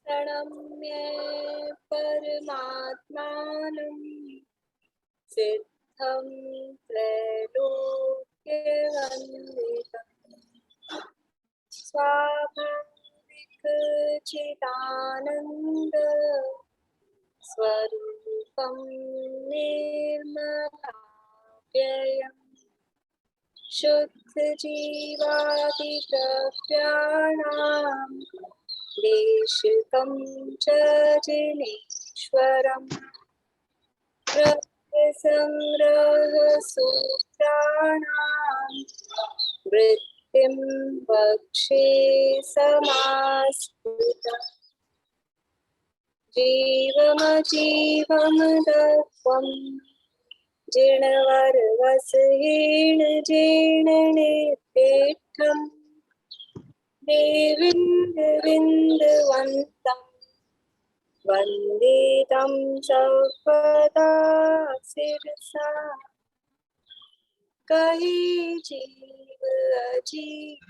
प्रणम्य परमात्मानं सिद्धं त्रैलोक्यवन्दितं स्वाभाविकचिदानन्द स्वरूपं निर्मलाप्ययम् शुद्धजीवादिद्रव्याणां देशिकं च जिनेश्वरम् द्रव्यसंग्रहसूत्राणां वृत्तिं वक्षे समास्कृतम् जीवमजीवमदत्वम् जिणवरवसहीन जीर्णनिर्पेक्षम् देवीन्द्रविन्दवन्तं वन्दे तं सर्वदा शिरसा कहि जीव अजीव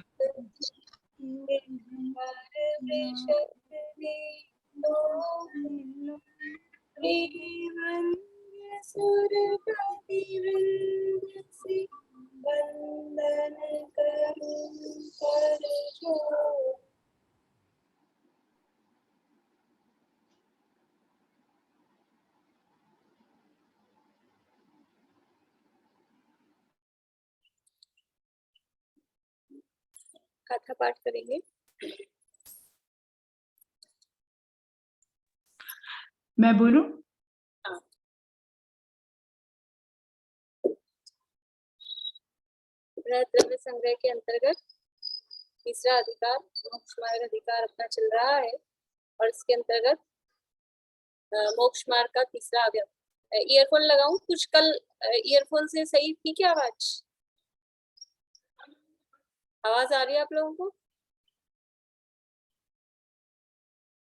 सुरपतिवृन्द से वंदन करूं कर जोर। कथा पाठ करेंगे। मैं बोलूं? हाँ। द्रव्य संग्रह के अंतर्गत तीसरा अधिकार मोक्ष मार्ग अधिकार अपना चल रहा है और इसके अंतर्गत मोक्ष मार्ग का तीसरा अवयव। ईयरफोन लगाऊं? कुछ कल ईयरफोन से सही थी क्या आवाज? आवाज आ रही है आप लोगों को?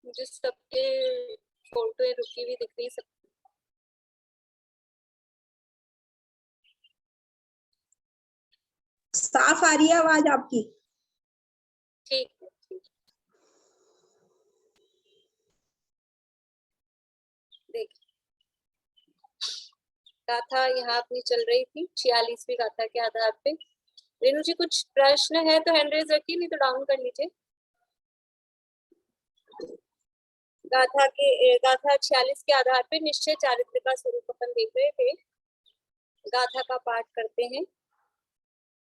मुझे सबके फोटो रुकी हुई दिख रही है सब। साफ आ रही है आवाज आपकी? ठीक है, ठीक। देखिए गाथा यहाँ अपनी चल रही थी 46वीं गाथा के आधार पे। रेणु जी कुछ प्रश्न है तो हैंड रेज रखिए, नहीं तो डाउन कर लीजिए। गाथा 46 के आधार पे निश्चय चारित्र का स्वरूप अपन देख रहे थे। गाथा का पाठ करते हैं।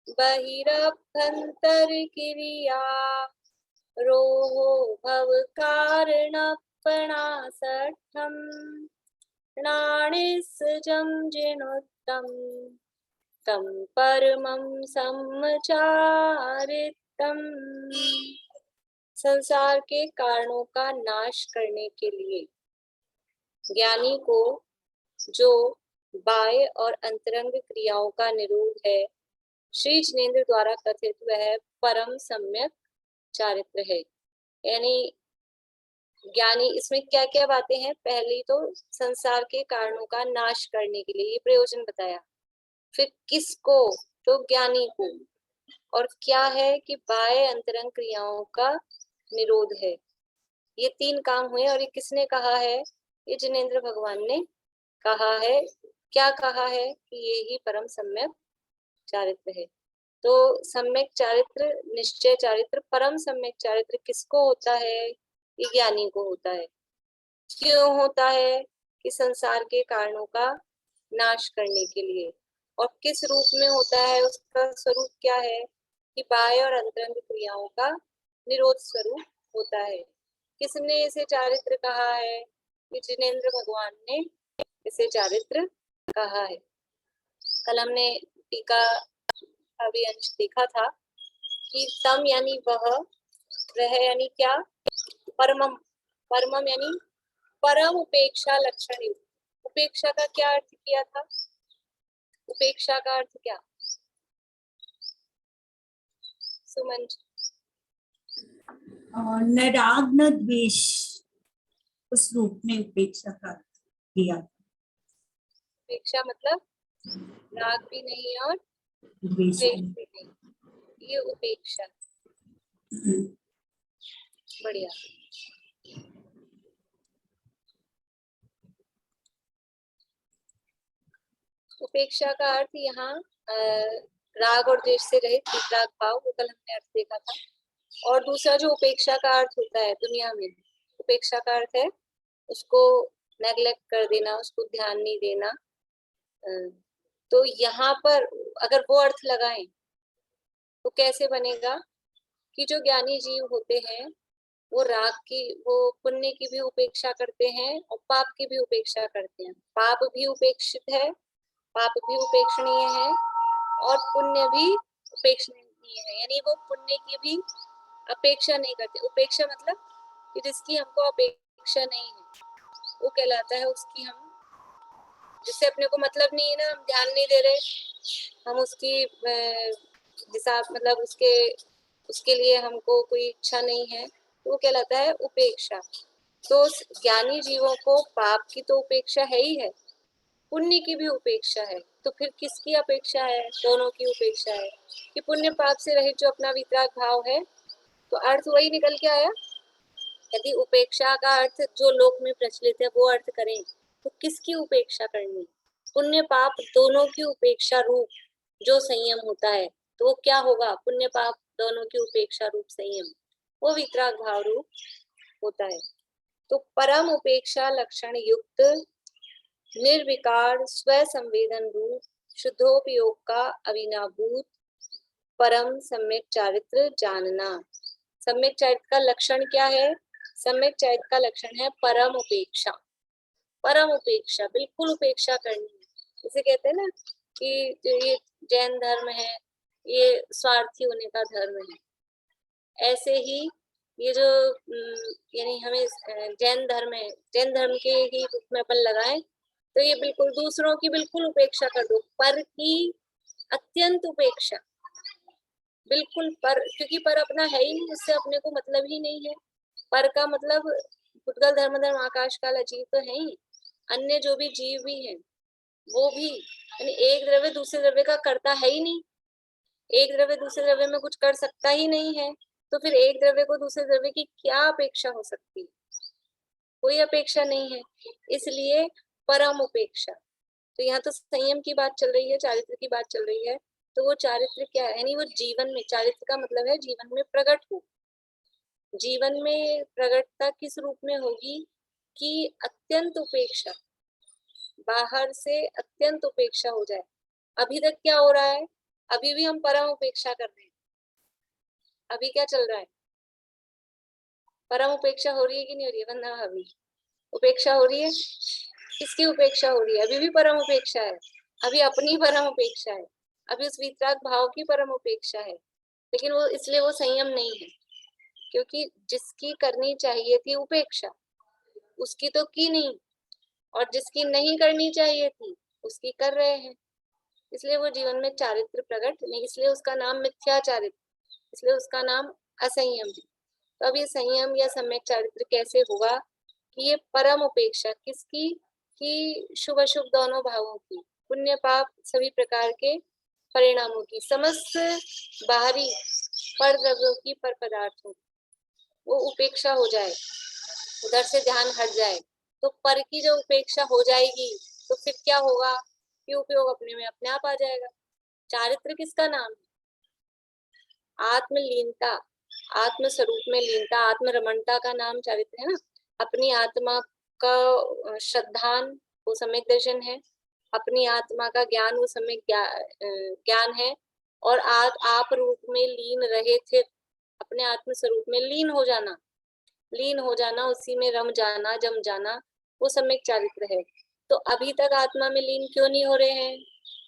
बहिरभ्यंतर क्रिया रोहो भव कारणपणासठम नाणिसजं जिनोत्तम तम परमं सम्मचारितम्। संसार के कारणों का नाश करने के लिए ज्ञानी को जो बाह्य और अंतरंग क्रियाओं का निरोध है श्री जिनेन्द्र द्वारा कथित वह परम सम्यक चारित्र है। यानी ज्ञानी इसमें क्या क्या बातें हैं? पहली तो संसार के कारणों का नाश करने के लिए ये प्रयोजन बताया, फिर किसको? तो ज्ञानी को। और क्या है कि बाह्य अंतरंग क्रियाओं का निरोध है। ये तीन काम हुए और ये किसने कहा है? ये जिनेन्द्र भगवान ने कहा है। क्या कहा है? कि ये ही परम सम्यक चारित्र है। तो सम्यक चारित्र, निश्चय चारित्र, परम सम्यक चारित्र किसको होता है? ये ज्ञानी को होता है। क्यों होता है? कि संसार के कारणों का नाश करने के लिए। और किस रूप में होता है? उसका स्वरूप क्या है? कि बाह्य और अंतरंग क्रियाओं का निरोध स्वरूप होता है। किसने इसे चारित्र कहा है? कि जिनेन्द्र भगवान ने इसे चारित्र कहा है। कल हमने टीका अभी अंश देखा था कि तम यानी वह यानी क्या? परमम। परमम यानी परम उपेक्षा लक्षण युक्त। उपेक्षा का क्या अर्थ किया था? उपेक्षा का अर्थ क्या? सुमन जी। न राग न द्वेष, उस रूप में उपेक्षा का किया। उपेक्षा मतलब राग भी नहीं और द्वेष द्वेष भी नहीं, ये उपेक्षा। बढ़िया। उपेक्षा का अर्थ यहाँ राग और द्वेष से रहित वितराग भाव, वो कल हमने अर्थ देखा था। और दूसरा जो उपेक्षा का अर्थ होता है दुनिया में, उपेक्षा का अर्थ है उसको नेग्लेक्ट कर देना, उसको ध्यान नहीं देना। तो यहाँ पर अगर वो अर्थ लगाएं तो कैसे बनेगा कि जो ज्ञानी जीव होते हैं वो राग की, वो पुण्य की भी उपेक्षा करते हैं और पाप की भी उपेक्षा करते हैं। पाप भी उपेक्षित है, पाप भी उपेक्षणीय है और पुण्य भी उपेक्षणीय है। यानी वो पुण्य की भी अपेक्षा नहीं करते। उपेक्षा मतलब कि जिसकी हमको अपेक्षा नहीं है वो कहलाता है उसकी, हम जिससे अपने को मतलब नहीं है ना, हम ध्यान नहीं दे रहे, हम उसकी हिसाब मतलब उसके लिए हमको कोई इच्छा नहीं है, तो वो कहलाता है उपेक्षा। तो ज्ञानी जीवों को पाप की तो उपेक्षा है ही है, पुण्य की भी उपेक्षा है। तो फिर किसकी अपेक्षा है? दोनों की उपेक्षा है कि पुण्य पाप से रहित जो अपना वितराग भाव है। तो अर्थ वही निकल के आया। यदि उपेक्षा का अर्थ जो लोक में प्रचलित है वो अर्थ करें तो किसकी उपेक्षा करनी? पुण्य पाप दोनों की उपेक्षा रूप जो संयम होता है, तो वो क्या होगा? पुण्य पाप दोनों की उपेक्षा रूप संयम, वो वितराग भाव रूप होता है। तो परम उपेक्षा लक्षण युक्त निर्विकार स्व संवेदन रूप शुद्धोपयोग का अविनाभूत परम सम्यक चारित्र जानना। सम्यक चारित्र का लक्षण क्या है? सम्यक चारित्र का लक्षण है परम उपेक्षा। परम उपेक्षा, बिल्कुल उपेक्षा करनी है। इसे कहते हैं ना कि जो ये जैन धर्म है ये स्वार्थी होने का धर्म है, ऐसे ही ये जो यानी हमें जैन धर्म है, जैन धर्म के ही रूप में अपन लगाएं तो ये बिल्कुल दूसरों की बिल्कुल उपेक्षा कर दो, पर की अत्यंत उपेक्षा, बिल्कुल पर, क्योंकि पर अपना है ही नहीं, उससे अपने को मतलब ही नहीं है। पर का मतलब भूतगल धर्म धर्म आकाश काल अजीव तो है ही, अन्य जो भी जीव भी हैं वो भी, यानी एक द्रव्य दूसरे द्रव्य का करता है ही नहीं, एक द्रव्य दूसरे द्रव्य में कुछ कर सकता ही नहीं है। तो फिर एक द्रव्य को दूसरे द्रव्य की क्या अपेक्षा हो सकती है? कोई अपेक्षा नहीं है, इसलिए परम उपेक्षा। तो यहाँ तो संयम की बात चल रही है, चारित्र की बात चल रही है। तो वो चारित्र क्या है? यानी वो जीवन में, चारित्र का मतलब है जीवन में प्रकट हो। जीवन में प्रकटता किस रूप में होगी? कि अत्यंत उपेक्षा, बाहर से अत्यंत उपेक्षा हो जाए। अभी तक क्या हो रहा है? अभी भी हम परम उपेक्षा कर रहे हैं। अभी क्या चल रहा है? परम उपेक्षा हो रही है कि नहीं हो रही है? वंदना अभी उपेक्षा हो रही है। किसकी उपेक्षा हो रही है? अभी भी परम उपेक्षा है, अभी अपनी परम उपेक्षा है, अभी उस वितराग भाव की परम उपेक्षा है। लेकिन वो इसलिए वो संयम नहीं है, क्योंकि जिसकी करनी चाहिए थी उपेक्षा उसकी तो की नहीं, और जिसकी नहीं करनी चाहिए थी उसकी कर रहे हैं, इसलिए वो जीवन में चारित्र प्रकट नहीं, इसलिए उसका नाम मिथ्या चारित्र, इसलिए उसका नाम असंयम है। तो अब ये संयम या सम्यक चारित्र कैसे होगा? कि ये परम उपेक्षा किसकी? कि शुभ अशुभ दोनों भावों की, पुण्य पाप सभी प्रकार के परिणामों की, समस्त बाहरी पर द्रव्यों की, पर पदार्थों की वो उपेक्षा हो जाए, उधर से ध्यान हट जाए। तो पर की जो उपेक्षा हो जाएगी तो फिर क्या होगा? कि उपयोग अपने में अपने आप आ जाएगा। चारित्र किसका नाम है? आत्मलीनता, आत्म स्वरूप में लीनता, आत्म रमणता का नाम चारित्र है ना। अपनी आत्मा का श्रद्धान वो सम्यक दर्शन है, अपनी आत्मा का ज्ञान वो सम्यक ज्ञान है, और आप रूप में लीन रहे थे, अपने आत्म स्वरूप में लीन हो जाना, लीन हो जाना, उसी में रम जाना, जम जाना, वो सम्यक चारित्र है। तो अभी तक आत्मा में लीन क्यों नहीं हो रहे हैं?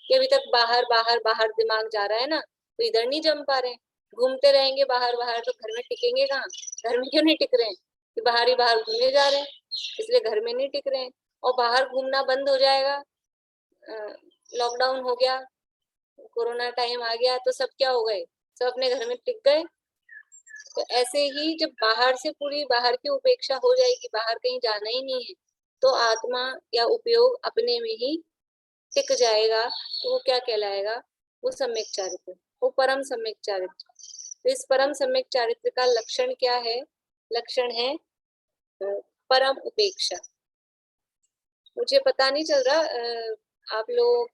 कि अभी तक बाहर बाहर बाहर दिमाग जा रहा है ना, तो इधर नहीं जम पा रहे हैं। घूमते रहेंगे बाहर बाहर तो घर में टिकेंगे कहाँ? घर में क्यों नहीं टिक रहे हैं? कि बाहर ही बाहर घूमने जा रहे हैं, इसलिए घर में नहीं टिक रहे हैं। और बाहर घूमना बंद हो जाएगा, लॉकडाउन हो गया, कोरोना टाइम आ गया, तो सब क्या हो गए? सब अपने घर में टिक गए। तो ऐसे ही जब बाहर से पूरी बाहर की उपेक्षा हो जाएगी, बाहर कहीं जाना ही नहीं है, तो आत्मा या उपयोग अपने में ही टिक जाएगा। तो वो क्या कहलाएगा? वो सम्यक चारित्र, वो परम सम्यक चारित्र। तो इस परम सम्यक चारित्र का लक्षण क्या है? लक्षण है परम उपेक्षा। मुझे पता नहीं चल रहा आप लोग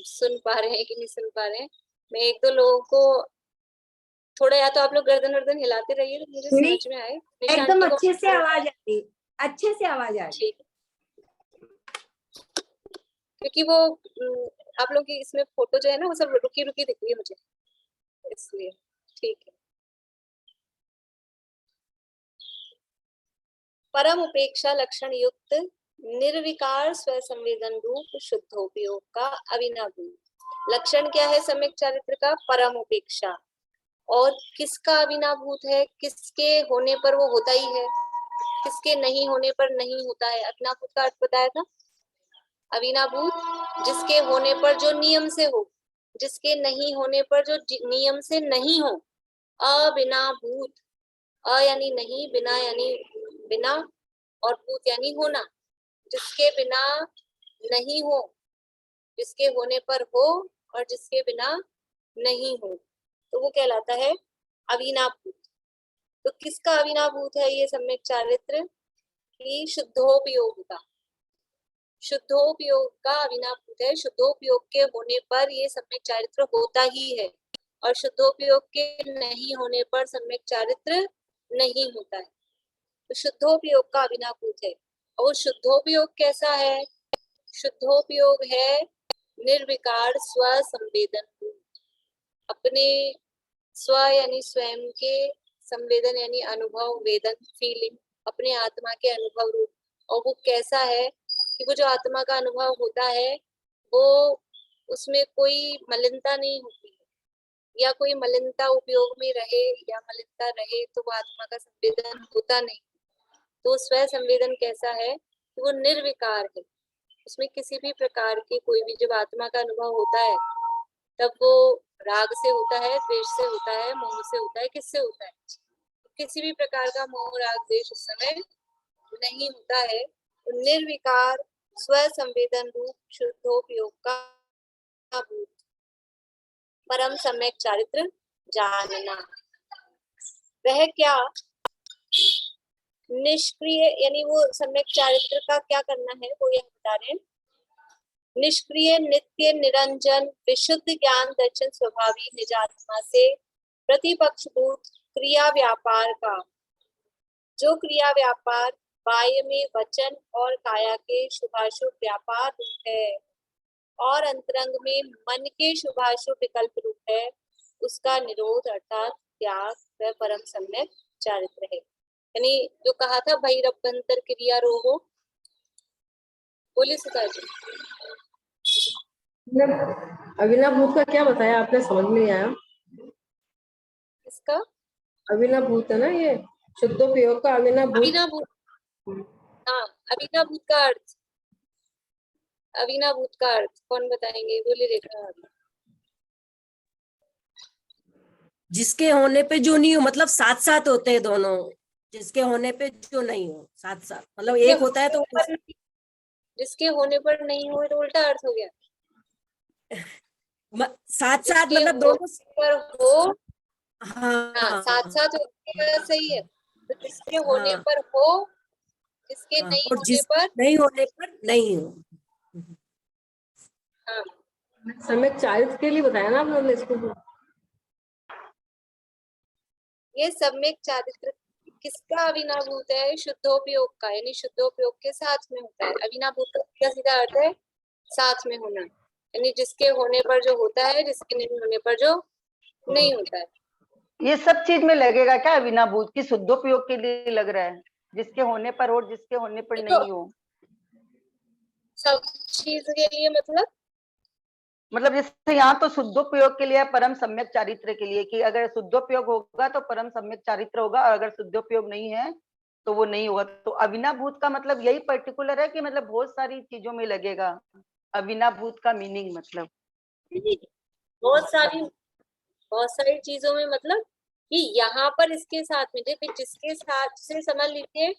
सुन पा रहे हैं कि नहीं सुन पा रहे हैं? मैं एक दो लोगों को थोड़ा, या तो आप लोग गर्दन वर्दन हिलाते रहिए तो मुझे नहीं, समझ में आए। एकदम निशांती को अच्छे से आवाज आ रही, अच्छे से आवाज आ रही। ठीक है, क्योंकि वो आप लोग की इसमें फोटो जो है ना वो सब रुकी रुकी दिख रही है मुझे, इसलिए ठीक है। परम उपेक्षा लक्षण युक्त निर्विकार स्वसंवेदन रूप शुद्धोपयोग का अविनाभूत लक्षण क्या है सम्यक चारित्र का? परम उपेक्षा। और किसका अविनाभूत है? किसके होने पर वो होता ही है, किसके नहीं होने पर नहीं होता है। अविनाभूत का अर्थ बताया था, अविनाभूत जिसके होने पर जो नियम से हो, जिसके नहीं होने पर जो नियम से नहीं हो। अविनाभूत, अ यानी नहीं, बिना यानी बिना, और भूत यानी होना, जिसके बिना नहीं हो, जिसके होने पर हो और जिसके बिना नहीं हो, तो वो कहलाता है अविनाभूत। तो किसका अविनाभूत है ये सम्यक चारित्र? की शुद्धोपयोग का, शुद्धोपयोग का अविनाभूत है। शुद्धोपयोग के होने पर ये सम्यक चारित्र होता ही है, और शुद्धोपयोग के नहीं होने पर सम्यक चारित्र नहीं होता है। तो शुद्धोपयोग का अविनाभूत है। और शुद्धोपयोग कैसा है? शुद्धोपयोग है निर्विकार स्व संवेदन रूप, अपने स्व यानी स्वयं के, संवेदन यानी अनुभव, वेदन फीलिंग, अपने आत्मा के अनुभव रूप। और वो कैसा है कि वो जो आत्मा का अनुभव होता है वो, उसमें कोई मलिनता नहीं होती है, या कोई मलिनता उपयोग में रहे या मलिनता रहे तो वो आत्मा का संवेदन होता नहीं। तो स्व संवेदन कैसा है कि वो निर्विकार है, उसमें किसी भी प्रकार की कोई भी, जब आत्मा का अनुभव होता है तब वो राग से होता है, द्वेष से होता है, मोह से होता है, किससे होता है? किसी भी प्रकार का मोह राग द्वेष उस समय नहीं होता है। तो निर्विकार स्व संवेदन रूप शुद्धोपयोग का भूत परम सम्यक चारित्र जानना। वह क्या? निष्क्रिय यानी वो सम्यक चारित्र का क्या करना है वो यह बता रहे हैं। निष्क्रिय नित्य निरंजन विशुद्ध ज्ञान दर्शन स्वभावी निजात्मा से प्रतिपक्षभूत क्रिया व्यापार का, जो क्रिया व्यापार बाह्य में वचन और काया के शुभाशुभ व्यापार रूप है और अंतरंग में मन के शुभाशुभ विकल्प रूप है, उसका निरोध अर्थात त्याग वह परम सम्यक चारित्र है। यानी जो कहा था भैरभ्यंतर क्रिया रोहो, बोलिए सुधा जी। अविनाभूत का क्या बताया आपने, समझ में नहीं आया। इसका अविनाभूत है ना ये, शुद्धोपयोग का अविनाभूत। अविनाभूत, हाँ अविनाभूत का अर्थ, अविनाभूत का अर्थ कौन बताएंगे? बोलिए रेखा। जिसके होने पे जो नहीं हो, मतलब साथ साथ होते हैं दोनों, जिसके होने पे जो नहीं हो साथ साथ, मतलब एक होता है तो जिसके होने पर नहीं हुए तो उल्टा अर्थ हो गया। साथ साथ जिसके मतलब दोनों पर हो, हाँ साथ हाँ साथ होने का सही है। तो जिसके होने हाँ पर हो, जिसके हाँ, नहीं और होने जिस पर, नहीं होने पर नहीं हो। हाँ सम्यक चारित्र के लिए बताया ना आप लोगों ने इसको। ये सम्यक चारित्र किसका अविनाभूत है? शुद्धोपयोग का, यानी शुद्धोपयोग के साथ में होता है। अविनाभूत का सीधा सीधा अर्थ है साथ में होना, यानी जिसके होने पर जो होता है, जिसके नहीं होने पर जो नहीं होता है। ये सब चीज में लगेगा क्या अविनाभूत की? शुद्धोपयोग के लिए लग रहा है, जिसके होने पर हो, जिसके होने पर नहीं हो। सब चीज के लिए मतलब जैसे यहाँ तो शुद्धोपयोग के लिए है, परम सम्यक चारित्र के लिए, कि अगर शुद्धोपयोग होगा तो परम सम्यक चारित्र होगा, और अगर शुद्धोपयोग नहीं है तो वो नहीं होगा। तो अविनाभूत का मतलब यही पर्टिकुलर है कि मतलब बहुत सारी चीजों में लगेगा अविनाभूत का मीनिंग? मतलब बहुत सारी चीजों में, मतलब कि यहाँ पर इसके साथ में, देखिए जिसके साथ से समझ लीजिए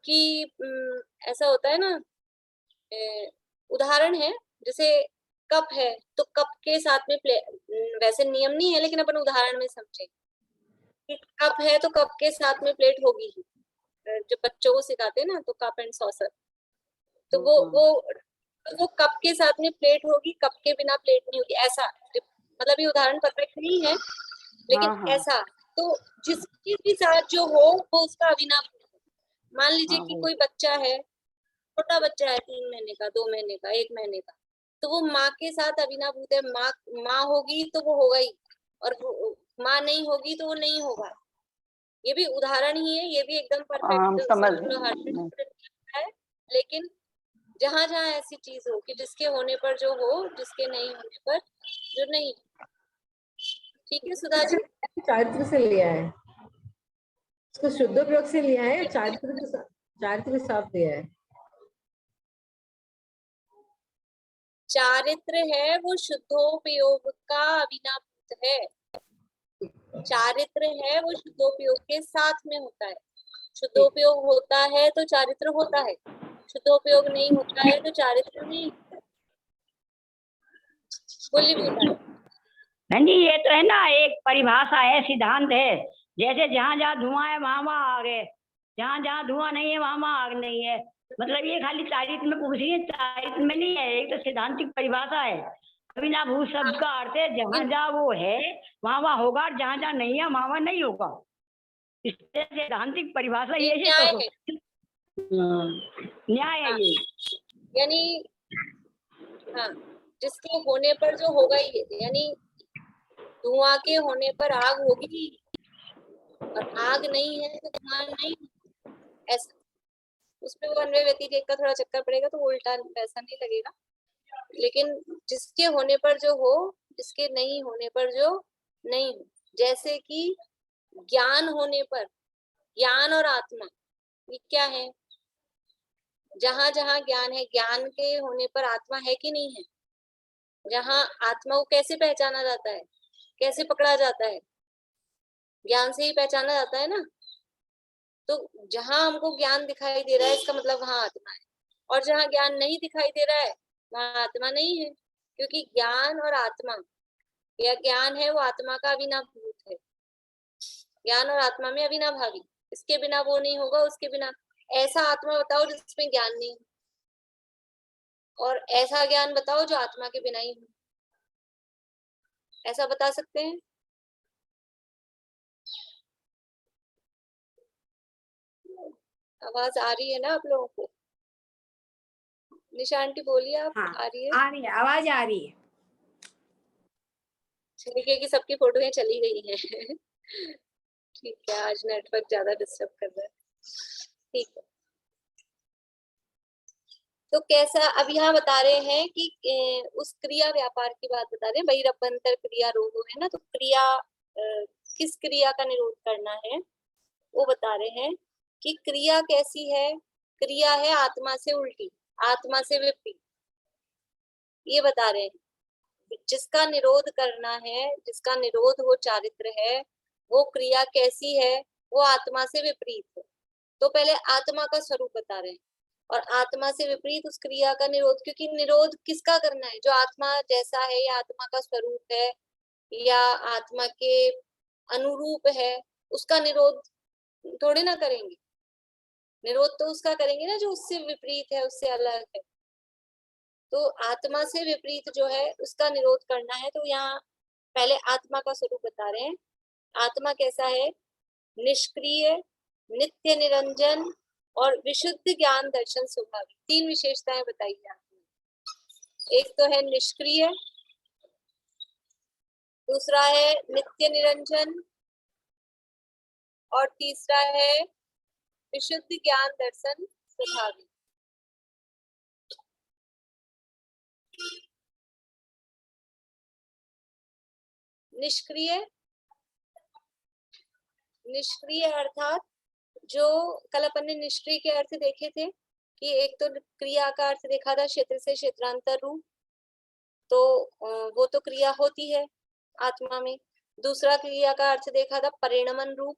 कि ऐसा होता है ना, उदाहरण है जैसे कप है तो कप के साथ में वैसे नियम नहीं है लेकिन अपन उदाहरण में समझे कि कप है तो कप के साथ में प्लेट होगी ही। जो बच्चों को सिखाते हैं ना, तो कप एंड सॉसर, तो वो तो वो कप के साथ में प्लेट होगी, कप के बिना प्लेट नहीं होगी, ऐसा। मतलब ये उदाहरण परफेक्ट नहीं है, लेकिन हाँ, हाँ। ऐसा। तो जिसके भी साथ जो हो वो उसका अविनाभ। मान लीजिए हाँ, कि वही। कोई बच्चा है, छोटा बच्चा है, 3 महीने का, 2 महीने का, 1 महीने का, तो वो माँ के साथ अविनाभूत है। माँ होगी तो वो होगा ही, और माँ नहीं होगी तो वो नहीं होगा। ये भी उदाहरण ही है, ये भी एकदम हम परफेक्ट समझ है। लेकिन जहां जहां ऐसी चीज हो कि जिसके होने पर जो हो, जिसके नहीं होने पर जो नहीं। ठीक है सुधा जी? चारित्र से लिया है, इसको शुद्ध प्रयोग से लिया है या चारित्र के साथ लिया है? चारित्र है वो शुद्धोपयोग का अविनाभूत है। चारित्र है वो शुद्धोपयोग के साथ में होता है। शुद्धोपयोग होता है तो चारित्र होता है, शुद्धोपयोग नहीं होता है तो चारित्र नहीं। बोलिए बेटा। हाँ जी, ये तो है ना, एक परिभाषा है, सिद्धांत है। जैसे जहाँ जहाँ धुआं है वहां वहां आग है, जहाँ जहाँ धुआं नहीं है वहां वहां आग नहीं है। मतलब ये खाली चारित्र में पूछ रही है, चारित्र में नहीं है। एक तो सिद्धांतिक परिभाषा है। अविनाभूत शब्द का अर्थ है जहाँ जहाँ वो है वहां वहां होगा, और जहाँ जहाँ नहीं है वहां वहां नहीं होगा। इससे सिद्धांतिक परिभाषा ये ये है न्याय तो है। न्याय है हाँ, ये। यानी हाँ, जिसके होने पर जो होगा ही है। यानी धुआं के होने पर आग होगी, और आग नहीं है तो धुआं नहीं, ऐसा। उसमें वो अन्वय व्यतिरेक का थोड़ा चक्कर पड़ेगा तो वो उल्टा वैसा नहीं लगेगा। लेकिन जिसके होने पर जो हो, जिसके नहीं होने पर जो नहीं हो। जैसे कि ज्ञान होने पर, ज्ञान और आत्मा ये क्या है? जहां जहां ज्ञान है, ज्ञान के होने पर आत्मा है कि नहीं है? जहां आत्मा को कैसे पहचाना जाता है, कैसे पकड़ा जाता है? ज्ञान से ही पहचाना जाता है ना। तो जहां हमको ज्ञान दिखाई दे रहा है इसका मतलब वहां आत्मा है, और जहां ज्ञान नहीं दिखाई दे रहा है वहां आत्मा नहीं है। क्योंकि ज्ञान और आत्मा, या ज्ञान है वो आत्मा का अविनाभूत है। ज्ञान और आत्मा में अविनाभावी, इसके बिना वो नहीं होगा, उसके बिना। ऐसा आत्मा बताओ जिसमें ज्ञान नहीं, और ऐसा ज्ञान बताओ जो आत्मा के बिना ही हो। ऐसा बता सकते हैं? आवाज आ रही है ना आप लोगों को? निशा आंटी बोलिए, आप। हाँ, आ रही है? आ रही है, आवाज आ रही है। देखिए कि सबकी फोटोएं चली गई हैं। ठीक है, आज नेटवर्क ज्यादा डिस्टर्ब कर रहा है। ठीक है, तो कैसा अब यहाँ बता रहे हैं कि उस क्रिया व्यापार की बात बता रहे हैं। बहिरभ्यंतर क्रिया रोधो है ना, तो क्रिया किस क्रिया का निरोध करना है वो बता रहे हैं कि क्रिया कैसी है। क्रिया है आत्मा से उल्टी, आत्मा से विपरीत, ये बता रहे हैं। जिसका निरोध करना है, जिसका निरोध वो चारित्र है, वो क्रिया कैसी है? वो आत्मा से विपरीत है। तो पहले आत्मा का स्वरूप बता रहे हैं, और आत्मा से विपरीत उस क्रिया का निरोध। क्योंकि निरोध किसका करना है? जो आत्मा जैसा है, या आत्मा का स्वरूप है, या आत्मा के अनुरूप है, उसका निरोध थोड़ी ना करेंगे। निरोध तो उसका करेंगे ना जो उससे विपरीत है, उससे अलग है। तो आत्मा से विपरीत जो है उसका निरोध करना है। तो यहाँ पहले आत्मा का स्वरूप बता रहे हैं। आत्मा कैसा है? निष्क्रिय, नित्य निरंजन और विशुद्ध ज्ञान दर्शन स्वभाविक। 3 विशेषताएं बताई जाती हैं। एक तो है निष्क्रिय, दूसरा है नित्य निरंजन, और तीसरा है विशुद्ध ज्ञान दर्शन स्वभाविक। निष्क्रिय, निष्क्रिय अर्थात जो कल अपन ने निष्क्रिय के अर्थ देखे थे कि एक तो क्रिया का अर्थ देखा था क्षेत्र से क्षेत्रांतर रूप, तो वो तो क्रिया होती है आत्मा में। दूसरा क्रिया का अर्थ देखा था परिणमन रूप,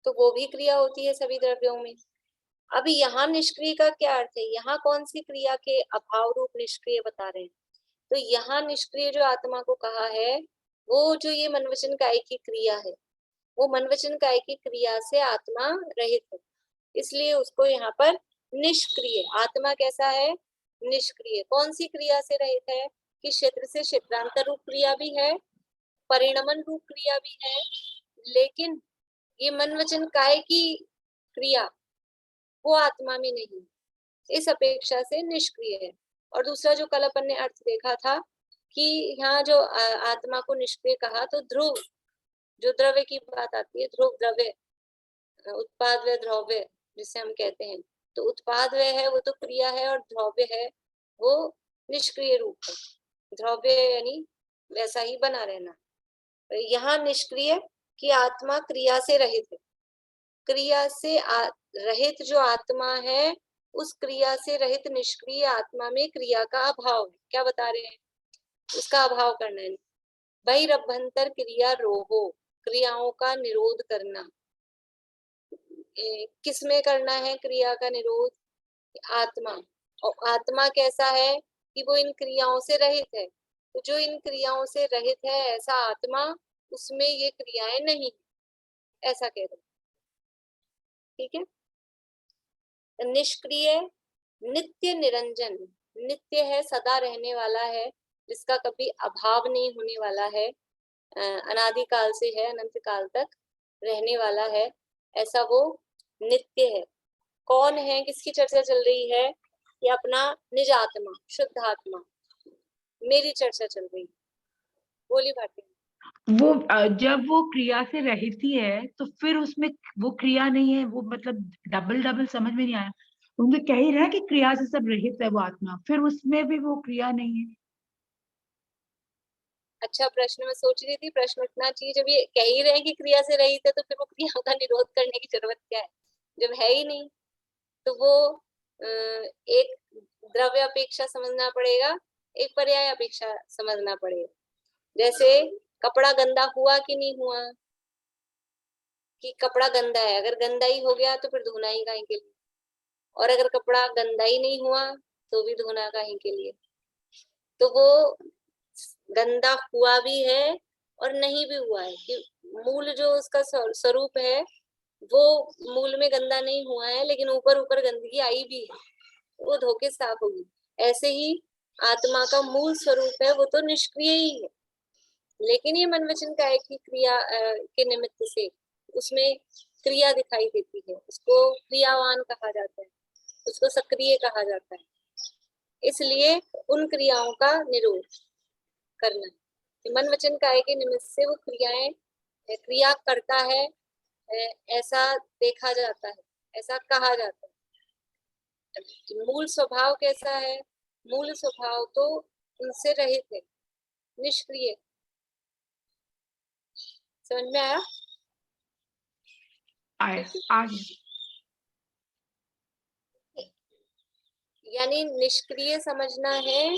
तो वो भी क्रिया होती है सभी द्रव्यों में। अभी यहाँ निष्क्रिय का क्या अर्थ है? यहाँ कौन सी क्रिया के अभाव रूप निष्क्रिय बता रहे हैं? तो यहाँ निष्क्रिय जो आत्मा को कहा है, वो जो ये मनवचन काय की क्रिया है, वो मनवचन काय की क्रिया से आत्मा रहित है, इसलिए उसको यहाँ पर निष्क्रिय। आत्मा कैसा है? निष्क्रिय। कौन सी क्रिया से रहित है? कि क्षेत्र से क्षेत्रांतर रूप क्रिया भी है, परिणमन रूप क्रिया भी है, लेकिन ये मन वचन काय की क्रिया वो आत्मा में नहीं, इस अपेक्षा से निष्क्रिय है। और दूसरा जो कल अपन ने अर्थ देखा था कि यहाँ जो आत्मा को निष्क्रिय कहा, तो ध्रुव जो द्रव्य की बात आती है, ध्रुव द्रव्य, उत्पाद व द्रव्य जिसे हम कहते हैं, तो उत्पाद व है वो तो क्रिया है, और द्रव्य है वो निष्क्रिय रूप है। द्रव्य यानी वैसा ही बना रहना। यहाँ निष्क्रिय कि आत्मा क्रिया से रहित है। क्रिया से रहित जो आत्मा है, उस क्रिया से रहित निष्क्रिय आत्मा में क्रिया का अभाव है। क्या बता रहे हैं? उसका अभाव करना है। बहिरभ्यंतर क्रिया रोहो, क्रियाओं का निरोध करना। किसमें करना है क्रिया का निरोध? आत्मा। और आत्मा कैसा है? कि वो इन क्रियाओं से रहित है। तो जो इन क्रियाओं से रहित है ऐसा आत्मा, उसमें ये क्रियाएं नहीं, ऐसा कह रहे। ठीक है। निष्क्रिय नित्य निरंजन, नित्य है, सदा रहने वाला है, जिसका कभी अभाव नहीं होने वाला है, अनादिकाल से है, अनंत काल तक रहने वाला है, ऐसा वो नित्य है। कौन है? किसकी चर्चा चल रही है? कि अपना निज आत्मा, शुद्ध आत्मा, मेरी चर्चा चल रही है। बोली भारती। वो जब वो क्रिया से रहित ही है तो फिर उसमें वो क्रिया नहीं है, वो मतलब डबल डबल समझ में नहीं आया। उनको कह ही रहा है कि क्रिया से सब रहित है वो आत्मा, फिर उसमें भी वो क्रिया नहीं है। अच्छा प्रश्न मैं सोच रही थी, प्रश्न उठना चाहिए। जब ये कह ही रहे हैं कि क्रिया से रहित है, तो फिर वो क्रिया का निरोध करने की जरूरत क्या है? जब है ही नहीं, तो वो एक द्रव्य अपेक्षा समझना पड़ेगा, एक पर्याय अपेक्षा समझना पड़ेगा। जैसे कपड़ा गंदा हुआ कि नहीं हुआ? कि कपड़ा गंदा है, अगर गंदा ही हो गया तो फिर धोना ही काहे के लिए, और अगर कपड़ा गंदा ही नहीं हुआ तो भी धोना काहे के लिए। तो वो गंदा हुआ भी है और नहीं भी हुआ है, कि मूल जो उसका स्वरूप है वो मूल में गंदा नहीं हुआ है, लेकिन ऊपर ऊपर गंदगी आई भी है, वो धोके साफ होगी। ऐसे ही आत्मा का मूल स्वरूप है वो तो निष्क्रिय ही है, लेकिन ये मन वचन काय की क्रिया के निमित्त से उसमें क्रिया दिखाई देती है, उसको क्रियावान कहा जाता है, उसको सक्रिय कहा जाता है। इसलिए उन क्रियाओं का निरोध करना है। मन वचन काय के निमित्त से वो क्रियाएं क्रिया करता है, ऐसा देखा जाता है, ऐसा कहा जाता है। मूल स्वभाव कैसा है? मूल स्वभाव तो उनसे रहित है, निष्क्रिय। समझ में आया? आगे यानी निष्क्रिय समझना है,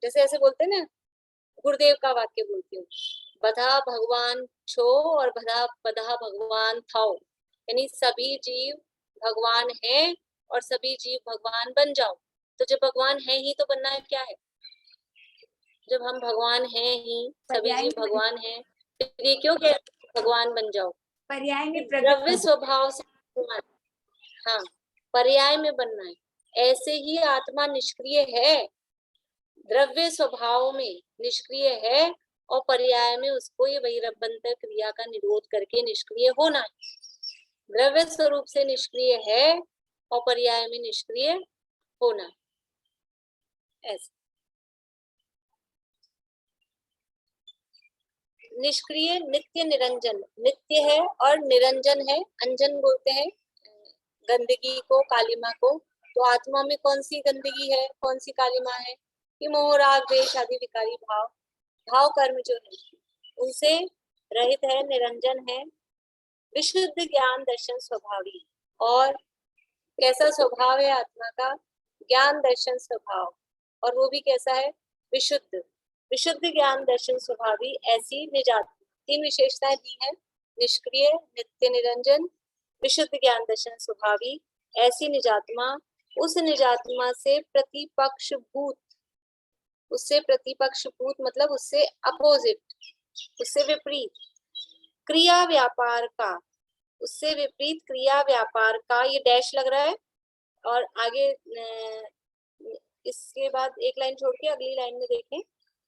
जैसे ऐसे बोलते हैं ना, गुरुदेव का वाक्य बोलती हूँ, बधा भगवान छो और बधा भगवान थाओ, यानी सभी जीव भगवान है और सभी जीव भगवान बन जाओ। तो जब भगवान है ही तो बनना क्या है? जब हम भगवान हैं ही, सभी जीव भगवान हैं, फिर ये क्यों कह भगवान बन जाओ? पर्याय में द्रव्य स्वभाव से, हाँ, पर्याय में बनना है। ऐसे ही आत्मा निष्क्रिय है, द्रव्य स्वभाव में निष्क्रिय है, और पर्याय में उसको ये बहिरभ्यंतर क्रिया का निरोध करके निष्क्रिय होना है। द्रव्य स्वरूप से निष्क्रिय है और पर्याय में निष्क्रिय होना, ऐसे। निष्क्रिय नित्य निरंजन, नित्य है और निरंजन है, अंजन बोलते हैं गंदगी को, कालिमा को। तो आत्मा में कौन सी गंदगी है, कौन सी कालिमा है? कि मोह राग द्वेष आदि विकारी भाव कर्म जो है उनसे रहित है, निरंजन है, विशुद्ध ज्ञान दर्शन स्वभावी। और कैसा स्वभाव है आत्मा का? ज्ञान दर्शन स्वभाव, और वो भी कैसा है? विशुद्ध। विशुद्ध ज्ञान दर्शन स्वभावी, ऐसी निजात। तीन विशेषताएं दी है, निष्क्रिय, नित्य निरंजन, विशुद्ध ज्ञान दर्शन स्वभावी, ऐसी निजात्मा, उस निजात्मा से प्रतिपक्ष भूत, उससे प्रतिपक्ष भूत मतलब उससे अपोजिट, उससे विपरीत क्रिया व्यापार का, उससे विपरीत क्रिया व्यापार का, ये डैश लग रहा है, और आगे इसके बाद एक लाइन छोड़ के अगली लाइन में देखें,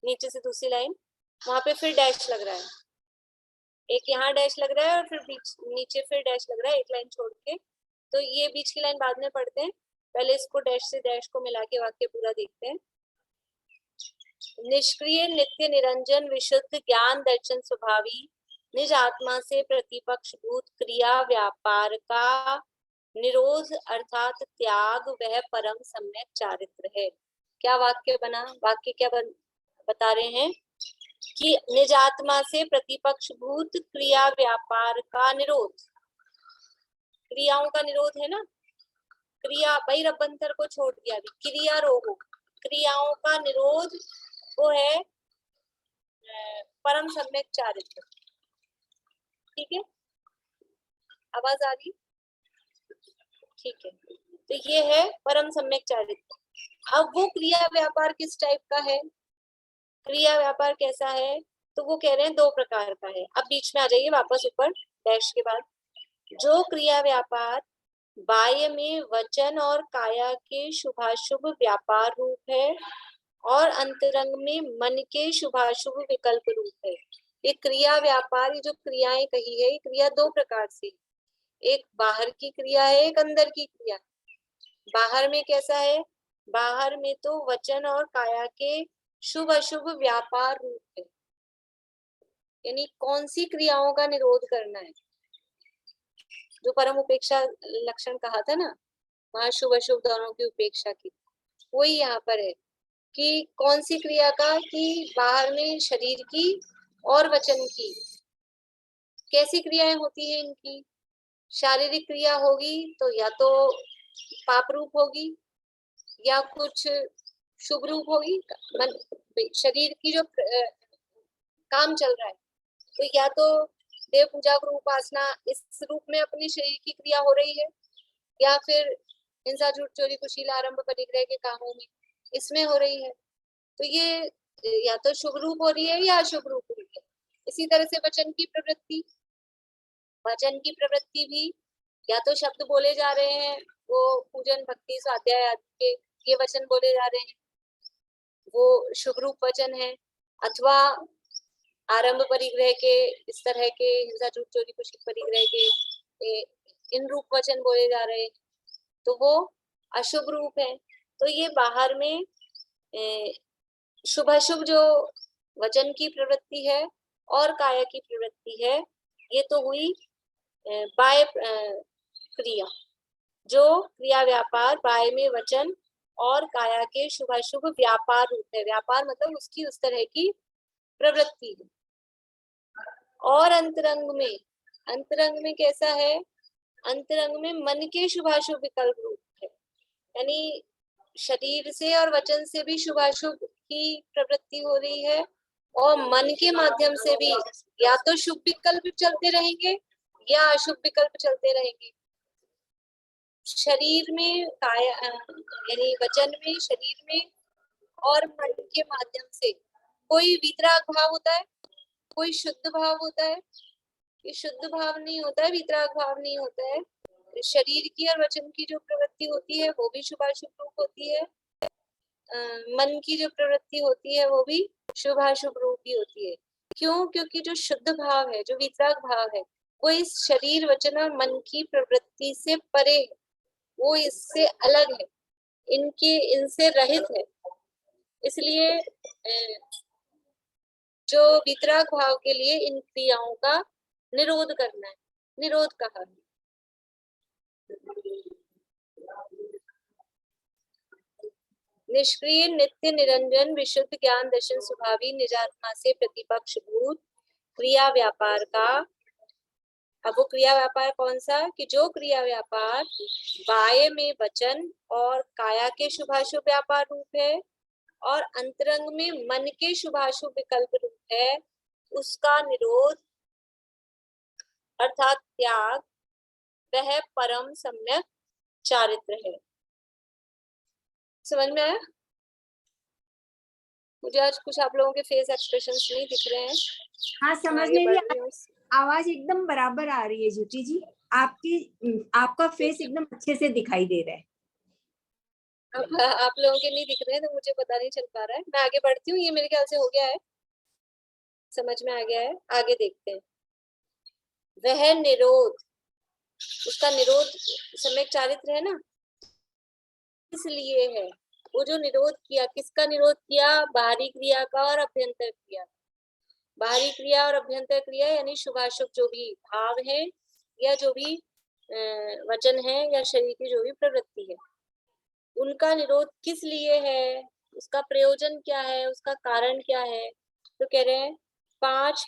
नीचे से दूसरी लाइन, वहां पे फिर डैश लग रहा है, एक यहाँ डैश लग रहा है और फिर बीच नीचे फिर डैश लग रहा है एक लाइन छोड़ के। तो ये बीच की लाइन बाद में पढ़ते हैं, पहले इसको डैश से डैश को मिला के वाक्य पूरा देखते हैं। निष्क्रिय नित्य निरंजन विशुद्ध ज्ञान दर्शन स्वभावी निज आत्मा से प्रतिपक्ष भूत क्रिया व्यापार का निरोध अर्थात त्याग वह परम सम्यक चारित्र है। क्या वाक्य बना? वाक्य क्या बता रहे हैं कि निज आत्मा से प्रतिपक्ष भूत क्रिया व्यापार का निरोध, क्रियाओं का निरोध है ना, क्रिया बहिरभ्यंतर को छोड़ दिया, क्रिया रोहो, क्रियाओं का निरोध वो है परम सम्यक चारित्र। ठीक है, आवाज आ रही? ठीक है, तो ये है परम सम्यक चारित्र। अब वो क्रिया व्यापार किस टाइप का है, क्रिया व्यापार कैसा है, तो वो कह रहे हैं दो प्रकार का है। अब बीच में आ जाइए वापस ऊपर डैश के बाद, जो क्रिया व्यापार बाह्य में वचन और काया के शुभाशुभ व्यापार रूप है और अंतरंग में मन के शुभाशुभ विकल्प रूप है। ये क्रिया व्यापार, ये जो क्रियाएं कही है, ये क्रिया दो प्रकार से, एक बाहर की क्रिया है, एक अंदर की क्रिया। बाहर में कैसा है, बाहर में तो वचन और काया के शुभ अशुभ व्यापार रूप है, यानी कौन सी क्रियाओं का निरोध करना है, जो परम उपेक्षा लक्षण कहा था ना, वहां शुभ अशुभ दोनों की उपेक्षा की, वही यहाँ पर है कि कौन सी क्रिया का, कि बाहर में शरीर की और वचन की। कैसी क्रियाएं होती है इनकी? शारीरिक क्रिया होगी तो या तो पाप रूप होगी या कुछ शुभ रूप होगी, शरीर की जो काम चल रहा है तो या तो देव पूजा गुरु उपासना इस रूप में अपनी शरीर की क्रिया हो रही है, या फिर हिंसा झूठ चोरी कुशील आरंभ परिग्रह के कामों में इसमें हो रही है, तो ये या तो शुभ रूप हो रही है या अशुभ रूप हो रही है। इसी तरह से वचन की प्रवृत्ति, वचन की प्रवृत्ति भी या तो शब्द बोले जा रहे हैं, वो पूजन भक्ति स्वाध्याय आदि के ये वचन बोले जा रहे हैं, वो शुभ रूप वचन है, अथवा आरंभ परिग्रह के इस तरह के हिंसा झूठ चोरी कुशील परिग्रह के इन रूप वचन बोले जा रहे हैं, तो वो अशुभ रूप है। तो ये बाहर में शुभ अशुभ जो वचन की प्रवृत्ति है और काया की प्रवृत्ति है, ये तो हुई बाह्य क्रिया, जो क्रिया व्यापार बाह्य में वचन और काया के शुभाशुभ व्यापार रूप है। व्यापार मतलब उसकी उस तरह की प्रवृत्ति है। और अंतरंग में कैसा है, अंतरंग में मन के शुभाशुभ विकल्प रूप है, यानी शरीर से और वचन से भी शुभाशुभ की प्रवृत्ति हो रही है और मन के माध्यम से भी या तो शुभ विकल्प चलते रहेंगे या अशुभ विकल्प चलते रहेंगे। शरीर में काया यानी वचन में, शरीर में और मन के माध्यम से कोई वितराग भाव होता है, कोई शुद्ध भाव होता है, ये शुद्ध भाव नहीं होता है, वितराग भाव नहीं होता है। शरीर की और वचन की जो प्रवृत्ति होती है वो भी शुभाशुभ रूप होती है, मन की जो प्रवृत्ति होती है वो भी शुभाशुभ रूप ही होती है। क्यों? क्योंकि जो शुद्ध भाव है, जो वितराग भाव है, वो इस शरीर वचन और मन की प्रवृत्ति से परे है, वो इससे अलग है, इनसे रहित है। इसलिए जो वितराग भाव के लिए इन क्रियाओं का निरोध करना है, निरोध कहा है। निष्क्रिय नित्य निरंजन विशुद्ध ज्ञान दर्शन स्वभावी निजात्मा से प्रतिपक्ष भूत क्रिया व्यापार का। अब वो क्रिया व्यापार कौन सा, कि जो क्रिया व्यापार बाह्य में वचन और काया के शुभाशुभ व्यापार रूप है और अंतरंग में मन के शुभाशुभ विकल्प रूप है, उसका निरोध अर्थात त्याग वह परम सम्यक चारित्र है। समझ में आया? मुझे आज कुछ आप लोगों के फेस एक्सप्रेशंस नहीं दिख रहे हैं। हाँ, समझ में भी आवाज एकदम बराबर आ रही है ज्योति जी, आपका फेस एकदम अच्छे से दिखाई दे रहा है। अब आप लोगों के नहीं दिख रहे हैं तो मुझे पता नहीं चल पा रहा है। मैं आगे बढ़ती हूँ, ये मेरे ख्याल से हो गया है, समझ में आ गया है। आगे देखते हैं। वह निरोध, उसका निरोध सम्यक चारित्र है ना, इसलिए है। वो जो निरोध किया, किसका निरोध किया? बाहरी क्रिया का और अभ्यंतर क्रिया। बाहरी क्रिया और अभ्यंतर क्रिया यानी शुभाशुभ जो भी भाव है या जो भी वचन है या शरीर की जो भी प्रवृत्ति है, उनका निरोध किस लिए है, उसका प्रयोजन क्या है, उसका कारण क्या है? तो कह रहे हैं 5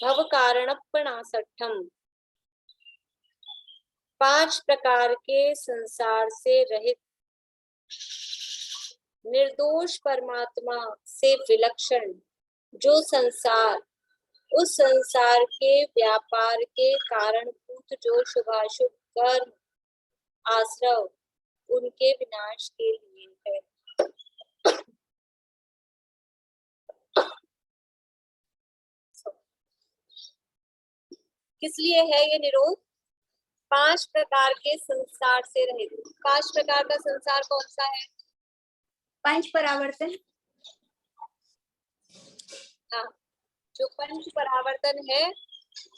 भव कारणपणासठम, 5 प्रकार के संसार से रहित निर्दोष परमात्मा से विलक्षण जो संसार, उस संसार के व्यापार के कारणभूत जो शुभाशुभ कर्म आश्रव उनके विनाश के लिए है। किस लिए है ये निरोध? 5 प्रकार के संसार से रहित। 5 प्रकार का संसार कौन सा है? पंच परावर्तन। हाँ, जो पंच परावर्तन है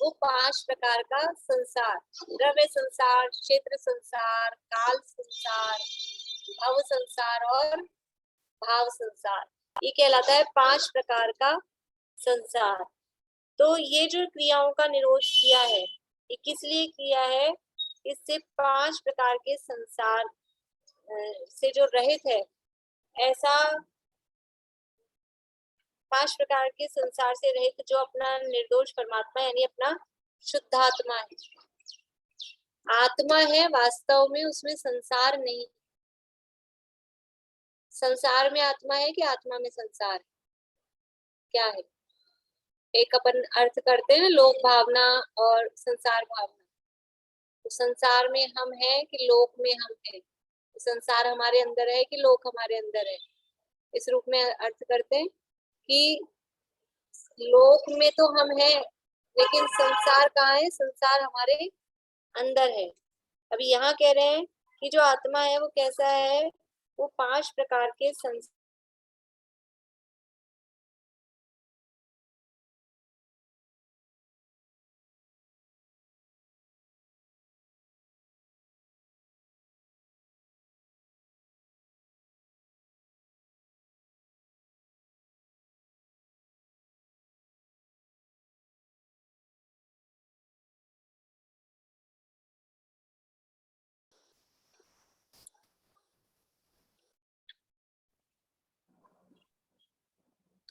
वो 5 प्रकार का संसार, द्रव्य संसार, क्षेत्र संसार, काल संसार, भव संसार और भाव संसार, ये कहलाता है 5 प्रकार का संसार। तो ये जो क्रियाओं का निरोध किया है, ये किस लिए किया है? इससे 5 प्रकार के संसार से जो रहित है, ऐसा 5 प्रकार के संसार से रहित जो अपना निर्दोष परमात्मा यानी अपना शुद्धात्मा है, आत्मा है वास्तव में, उसमें संसार नहीं। संसार में आत्मा है कि आत्मा में संसार है? क्या है? एक अपन अर्थ करते हैं ना, लोक भावना और संसार भावना। तो संसार में हम हैं कि लोक में हम हैं, संसार हमारे अंदर है कि लोक हमारे अंदर है, इस रूप में अर्थ करते हैं कि लोक में तो हम हैं लेकिन संसार कहाँ है? संसार हमारे अंदर है। अभी यहाँ कह रहे हैं कि जो आत्मा है वो कैसा है? वो 5 प्रकार के संसार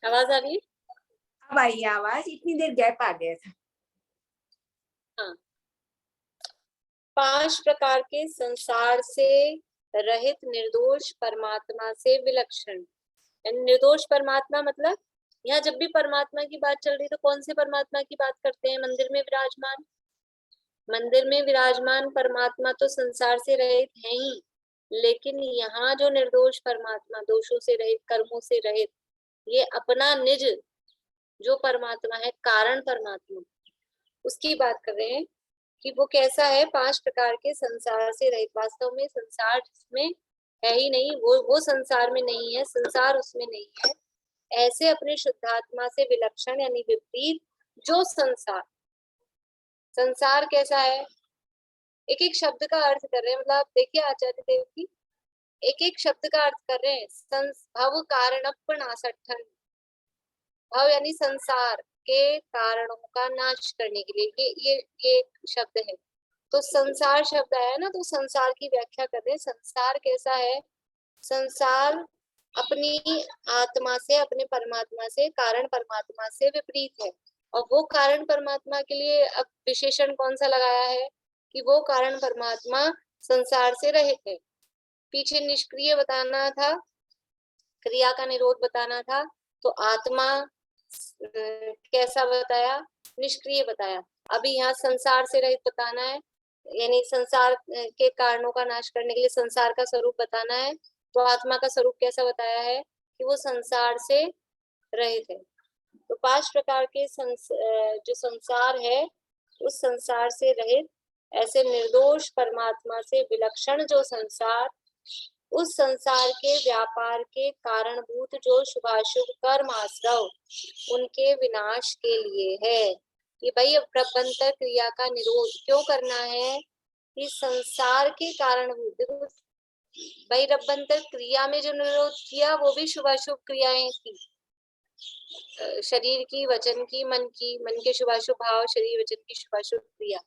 आवाज आ रही है? अब आई आवाज, इतनी देर गैप आ गया था। हाँ, 5 प्रकार के संसार से रहित निर्दोष परमात्मा से विलक्षण। निर्दोष परमात्मा मतलब यहाँ जब भी परमात्मा की बात चल रही तो कौन से परमात्मा की बात करते हैं? मंदिर में विराजमान, मंदिर में विराजमान परमात्मा तो संसार से रहित है ही, लेकिन यहाँ जो निर्दोष परमात्मा, दोषों से रहित, कर्मों से रहित, ये अपना निज जो परमात्मा है, कारण परमात्मा, उसकी बात कर रहे हैं कि वो कैसा है? 5 प्रकार के संसार से रहित। वास्तव में संसार जिसमें है ही नहीं, वो संसार में नहीं है, संसार उसमें नहीं है, ऐसे अपने शुद्धात्मा से विलक्षण यानी विपरीत जो संसार। संसार कैसा है? एक एक शब्द का अर्थ कर रहे हैं, मतलब देखिए आचार्य देव की एक एक शब्द का अर्थ कर रहे हैं। भव कारणपणासठन, भव यानी संसार के कारणों का नाश करने के लिए, ये एक शब्द है। तो संसार शब्द आया ना, तो संसार की व्याख्या कर रहे हैं। संसार कैसा है? संसार अपनी आत्मा से, अपने परमात्मा से, कारण परमात्मा से विपरीत है। और वो कारण परमात्मा के लिए अब विशेषण कौन सा लगाया है कि वो कारण परमात्मा संसार से रहित है। पीछे निष्क्रिय बताना था, क्रिया का निरोध बताना था, तो आत्मा कैसा बताया? निष्क्रिय बताया। अभी यहाँ संसार से रहित बताना है, यानी संसार के कारणों का नाश करने के लिए संसार का स्वरूप बताना है। तो आत्मा का स्वरूप कैसा बताया है कि वो संसार से रहित है। तो 5 प्रकार के जो संसार है, उस संसार से रहित ऐसे निर्दोष परमात्मा से विलक्षण जो संसार, उस संसार के व्यापार के कारणभूत जो शुभाशुभ कर्म आश्रव उनके विनाश के लिए है। कि भाई प्रबंधक क्रिया का निरोध क्यों करना है? कि संसार के कारणभूत, देखो भाई रबंतर क्रिया में जो निरोध किया वो भी शुभाशुभ क्रियाएं थी, शरीर की, वचन की, मन के शुभाशुभ भाव, शरीर वचन की शुभाशुभ क्रिया।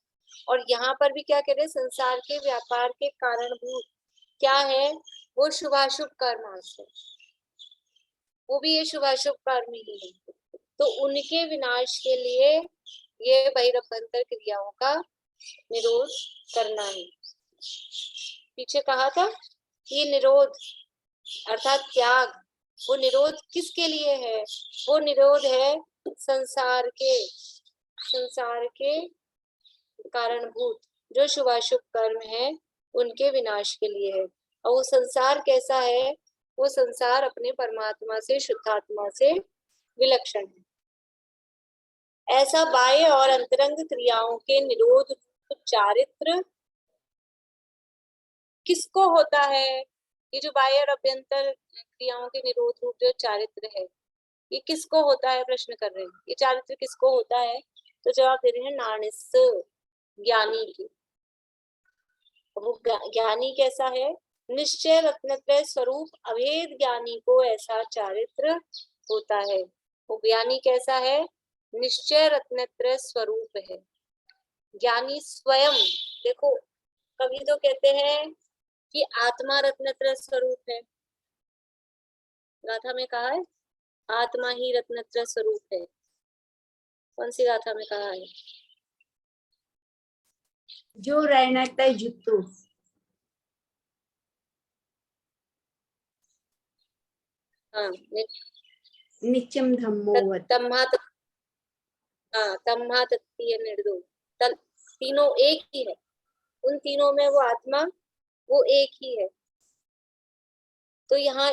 और यहाँ पर भी क्या कह रहे हैं? संसार के व्यापार के कारणभूत क्या है? वो शुभाशुभ कर्म आश्रय, वो भी ये शुभाशुभ कर्म ही है। तो उनके विनाश के लिए ये बहिरभ्यंतर क्रियाओं का निरोध करना है। पीछे कहा था कि निरोध अर्थात त्याग, वो निरोध किसके लिए है? वो निरोध है संसार के कारणभूत जो शुभाशुभ कर्म है उनके विनाश के लिए है। और वो संसार कैसा है? वो संसार अपने परमात्मा से, शुद्धात्मा से विलक्षण है। ऐसा बाह्य और अंतरंग क्रियाओं के निरोध चारित्र किसको होता है? ये जो बाह्य और अभ्यंतर क्रियाओं के निरोध रूप जो चारित्र है, ये किसको होता है? प्रश्न कर रहे हैं, ये चारित्र किसको होता है? तो जवाब दे रहे हैं नाणिस, ज्ञानी की। वो ज्ञानी कैसा है? निश्चय रत्नत्रय स्वरूप अभेद ज्ञानी को ऐसा चारित्र होता है। वो ज्ञानी कैसा है? निश्चय रत्नत्रय स्वरूप है। ज्ञानी स्वयं, देखो कवि तो कहते हैं कि आत्मा रत्नत्रय स्वरूप है, गाथा में कहा है आत्मा ही रत्नत्रय स्वरूप है। कौन सी गाथा में कहा है? जो रहना तय जुत्तु, हाँ, नित्यम धम्मोवत। तम्हा तत्तीय निर्दो, तीनों एक ही है। उन तीनों में वो आत्मा वो एक ही है। तो यहाँ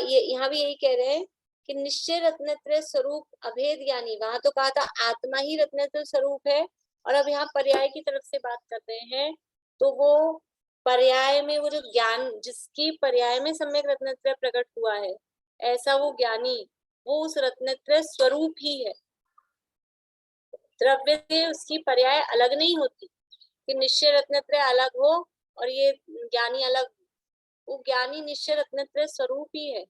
भी यही कह रहे हैं कि निश्चय रत्नत्रय स्वरूप अभेद ज्ञानी। वहां तो कहा था आत्मा ही रत्नत्रय स्वरूप है, और अब यहाँ पर्याय की तरफ से बात कर रहे हैं। तो वो पर्याय में वो जो ज्ञान, जिसकी पर्याय में सम्यक रत्नत्रय प्रकट हुआ है, ऐसा वो ज्ञानी, वो उस रत्नत्रय स्वरूप ही है। द्रव्य से उसकी पर्याय अलग नहीं होती कि निश्चय रत्नत्रय अलग हो और ये ज्ञानी अलग। वो ज्ञानी निश्चय रत्नत्रय स्वरूप ही है।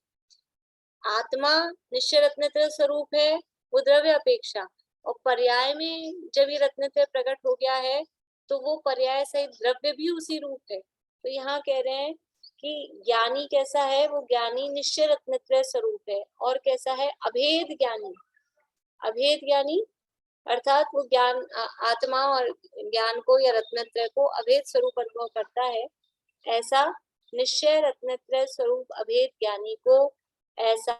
आत्मा निश्चय रत्नत्रय स्वरूप है, वो द्रव्य अपेक्षा। और पर्याय में जब ये रत्नत्रय प्रकट हो गया है तो वो पर्याय सहित द्रव्य भी उसी रूप है। तो यहाँ कह रहे हैं कि ज्ञानी कैसा है? वो ज्ञानी निश्चय रत्नत्रय स्वरूप है। और कैसा है? अभेद ज्ञानी। अभेद ज्ञानी अर्थात वो ज्ञान, आत्मा और ज्ञान को या रत्नत्रय को अभेद स्वरूप अनुभव करता है। ऐसा निश्चय रत्नत्रय स्वरूप अभेद ज्ञानी को ऐसा